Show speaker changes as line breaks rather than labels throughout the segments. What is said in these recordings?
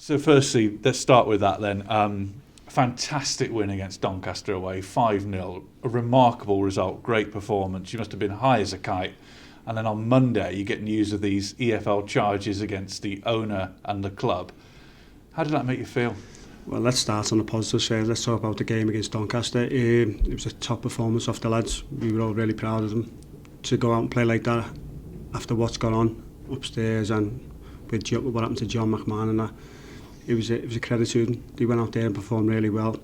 So firstly, let's start with that then. Fantastic win against Doncaster away, 5-0. A remarkable result, great performance. You must have been high as a kite. And then on Monday, you get news of these EFL charges against the owner and the club. How did that make you feel?
Well, let's start on the positive side. Let's talk about the game against Doncaster. It was a top performance of the lads. We were all really proud of them. To go out and play like that after what's gone on upstairs and with what happened to John McMahon and that, it was a credit to them. They went out there and performed really well.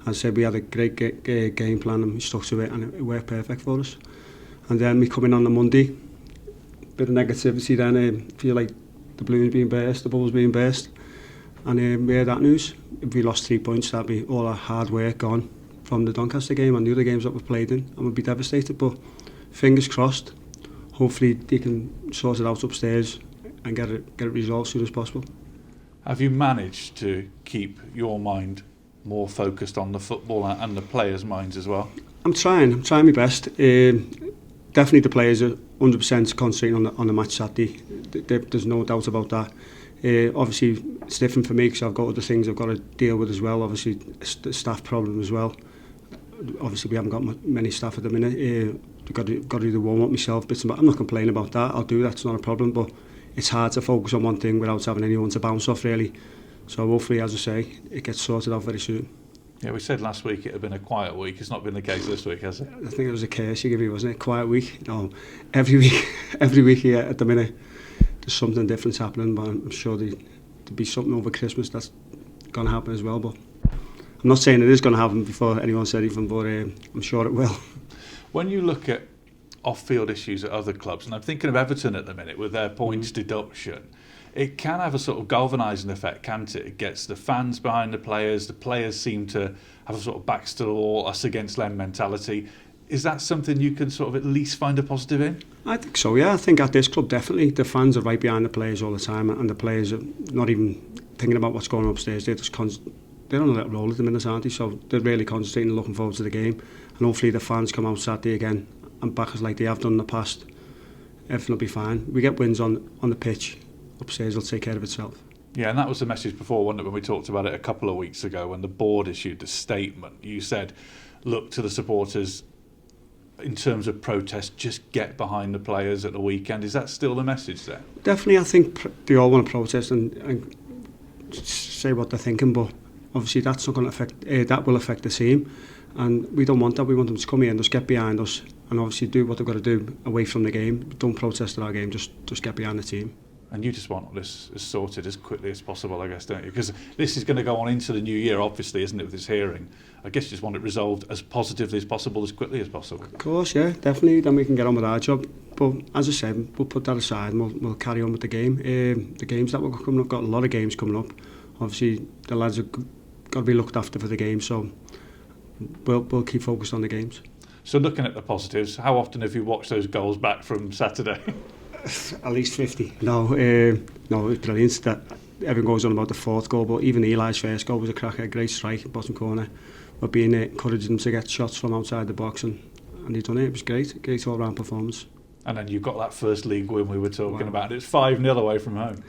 As I said, we had a great game plan and we stuck to it, and it worked perfect for us. And then we come in on the Monday, bit of negativity then, feel like the balloon's being burst, the bubble's being burst. And we heard that news. If we lost 3 points, that'd be all our hard work gone from the Doncaster game and the other games that we've played in, and we'd be devastated. But fingers crossed, hopefully they can sort it out upstairs and get it resolved as soon as possible.
Have you managed to keep your mind more focused on the football and the players' minds as well? I'm
trying my best. Definitely the players are 100% concentrating on the match Saturday. There's no doubt about that. Obviously it's different for me because I've got other things I've got to deal with as well. Obviously the staff problem as well. Obviously we haven't got many staff at the minute. I've got to do the warm up myself, but I'm not complaining about that. I'll do that, it's not a problem, but it's hard to focus on one thing without having anyone to bounce off really. So hopefully, as I say, it gets sorted out very soon.
Yeah, we said last week it had been a quiet week. It's not been the case this week, has it?
I think it was a curse you gave me, wasn't it? Quiet week. No, every week here at the minute there's something different happening, but I'm sure there'll be something over Christmas that's going to happen as well. But I'm not saying it is going to happen before anyone said anything, but I'm sure it will.
When you look at off-field issues at other clubs, and I'm thinking of Everton at the minute with their points deduction, it can have a sort of galvanising effect, can't it? It gets the fans behind the players seem to have a sort of backs to the wall, us against them mentality. Is that something you can sort of at least find a positive in?
I think so, yeah. I think at this club definitely the fans are right behind the players all the time, and the players are not even thinking about what's going on upstairs. They're on a little roll at the minute, aren't they? So they're really concentrating and looking forward to the game, and hopefully the fans come out Saturday again and back us like they have done in the past. Everything will be fine. We get wins on the pitch, upstairs will take care of itself.
Yeah, and that was the message before, wasn't it, when we talked about it a couple of weeks ago when the board issued the statement. You said, look to the supporters in terms of protest, just get behind the players at the weekend. Is that still the message there?
Definitely, I think they all want to protest and say what they're thinking, but obviously that's not going to affect, that will affect the team. And we don't want that. We want them to come here and just get behind us and obviously do what they've got to do away from the game. Don't protest at our game, just get behind the team.
And you just want this sorted as quickly as possible, I guess, don't you? Because this is going to go on into the new year, obviously, isn't it, with this hearing? I guess you just want it resolved as positively as possible, as quickly as possible.
Of course, yeah, definitely. Then we can get on with our job. But as I said, we'll put that aside and we'll carry on with the game. The games that we're coming up, got a lot of games coming up. Obviously, the lads have got to be looked after for the game, so we'll keep focused on the games.
So looking at the positives, how often have you watched those goals back from Saturday?
At least 50. No, it was brilliant. That everyone goes on about the fourth goal, but even Eli's first goal was a cracker, a great strike, bottom corner. We're being encouraging them to get shots from outside the box, and he's done it. It was great all-round performance.
And then you've got that first league win we were talking about. It's 5-0 away from home.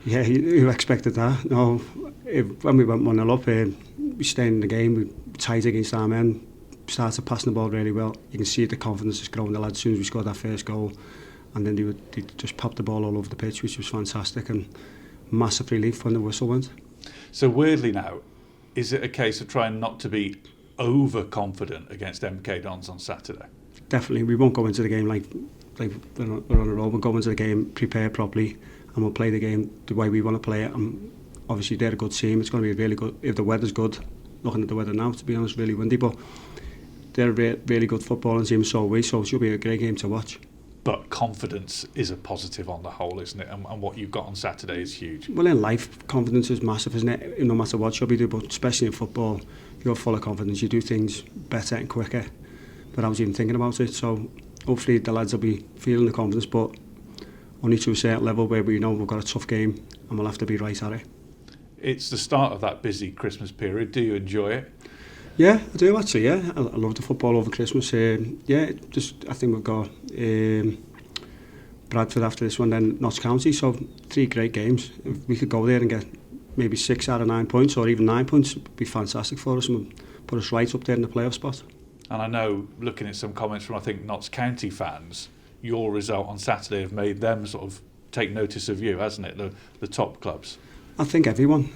Yeah, who expected that? No, when we went 1-0 up, we stayed in the game, we tight against our men, started passing the ball really well. You can see the confidence is growing the lads as soon as we scored that first goal. And then they just popped the ball all over the pitch, which was fantastic, and massive relief when the whistle went. So
weirdly now, is it a case of trying not to be overconfident against MK Dons on Saturday?
Definitely, we won't go into the game like we're on a roll. We'll go into the game prepared properly, and we'll play the game the way we want to play it. And obviously they're a good team. It's going to be really good if the weather's good. Looking at the weather now, to be honest, really windy, but they're a really good footballing team, so it should be a great game to watch.
But confidence is a positive on the whole, isn't it? And what you've got on Saturday is huge.
Well, in life, confidence is massive, isn't it? No matter what job you do, but especially in football, you're full of confidence. You do things better and quicker without even thinking about it. So hopefully the lads will be feeling the confidence, but only to a certain level where we know we've got a tough game and we'll have to be right at it.
It's the start of that busy Christmas period. Do you enjoy it?
Yeah, I do actually, yeah. I love the football over Christmas. I think we've got Bradford after this one, then Notts County, so 3 great games. If we could go there and get maybe 6 out of 9 points, or even 9 points, would be fantastic for us and put us right up there in the playoff spot.
And I know, looking at some comments from, I think, Notts County fans, your result on Saturday have made them sort of take notice of you, hasn't it, the top clubs?
I think everyone,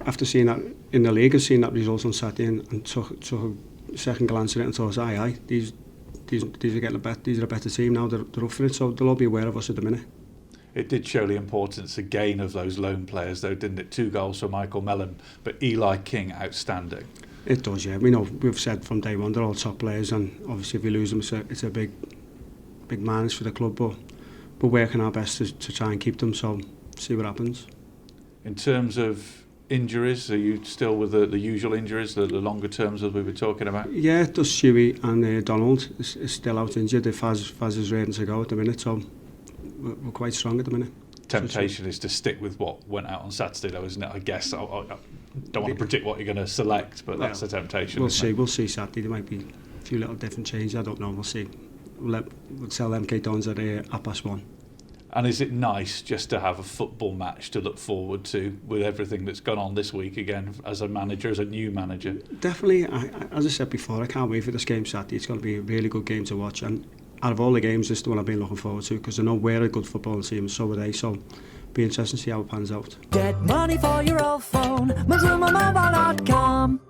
after seeing that in the league, has seen that result on Saturday and took a second glance at it and thought, aye, these are getting these are a better team now, they're up for it, so they'll all be aware of us at the minute.
It did show the importance again of those lone players, though, didn't it? 2 goals for Michael Mellon, but Eli King outstanding.
It does, yeah. We know, we've said from day one they're all top players, and obviously if we lose them, it's a big minus for the club. But we're working our best to try and keep them. So see what happens. In
terms of injuries, are you still with the usual injuries, the longer terms that we were talking about?
Yeah, just Shuey and Donald is still out injured. Faz is ready to go at the minute, so we're quite strong at the minute.
Temptation is to stick with what went out on Saturday, though, isn't it? I guess I don't want to predict what you're going to select, but that's a temptation.
We'll see Saturday. There might be a few little different changes. I don't know. We'll see. We'll tell MK Dons at 1:30.
And is it nice just to have a football match to look forward to with everything that's gone on this week again as a manager, as a new manager?
Definitely. As I said before, I can't wait for this game Saturday. It's going to be a really good game to watch, and out of all the games, this is the one I've been looking forward to, because I know we're a good football team and so are they, so be interesting to see how it pans out.
Get money for your old phone, MazumaMobile.com.